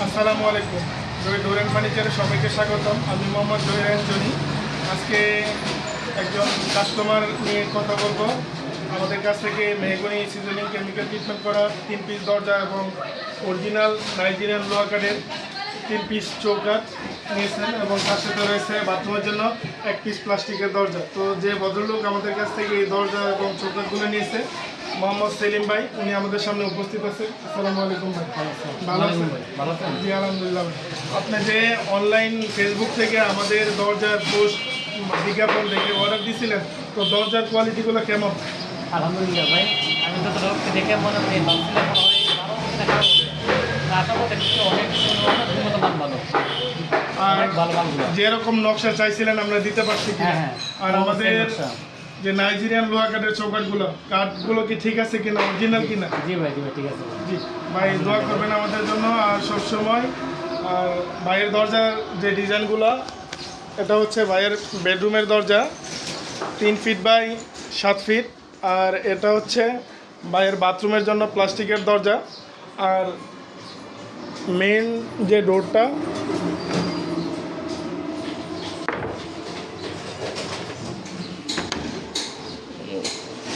আসসালামু আলাইকুম। Door and ফার্নিচারে সবাইকে স্বাগতম। আমি মোহাম্মদ জহির জনি। আজকে একজন কাস্টমার নিয়ে কথা বলবো। আমাদের কাছ থেকে মেহগনি সিজনিং কেমিক্যাল ট্রিটমেন্ট করা 3 পিস দরজা এবং অরিজিনাল নাইজেরিয়ান লোহা কাঠের 3 পিস চৌকাঠ নিয়েছেন এবং তার সাথে রয়েছে বাথরুমের জন্য 1 পিস প্লাস্টিকের দরজা। তো যে ভদ্রলোক আমাদের কাছ থেকে এই দরজা এবং চৌকাঠগুলো নিয়েছে মোহাম্মদ সেলিম ভাই, উনি আমাদের সামনে উপস্থিত আছে। আসসালামু আলাইকুম ভাই। ভালো আছেন? জি আলহামদুলিল্লাহ। আপনি যে অনলাইন ফেসবুক থেকে আমাদের দরজার পোস্ট বিজ্ঞাপন দেখে অর্ডার দিয়েছিলেন, তো দরজার কোয়ালিটিগুলো কেমন? আলহামদুলিল্লাহ ভাই, আমি তো ডক্টর দেখে মনে করি ভাবছিলাম আশা করতে অনেক গুণগত মান ভালো, আর অনেক ভালো মানগুলো। যেরকম নকশা চাইছিলেন আমরা দিতে পারছি কি? হ্যাঁ, আর আমাদের যে নাইজেরিয়ান লোহা কাঠের চৌকাঠগুলো, কাঠগুলো কি ঠিক আছে কিনা, অরিজিনাল কিনা? জি ভাই, ঠিক আছে। জি ভাই, দোয়া করবেন আমাদের জন্য। আর সবসময় আর ভাইয়ের দরজার যে ডিজাইনগুলো, এটা হচ্ছে ভাইয়ের বেডরুমের দরজা 3 ফিট বাই 7 ফিট, আর এটা হচ্ছে ভাইয়ের বাথরুমের জন্য প্লাস্টিকের দরজা। আর মেন যে ডোরটা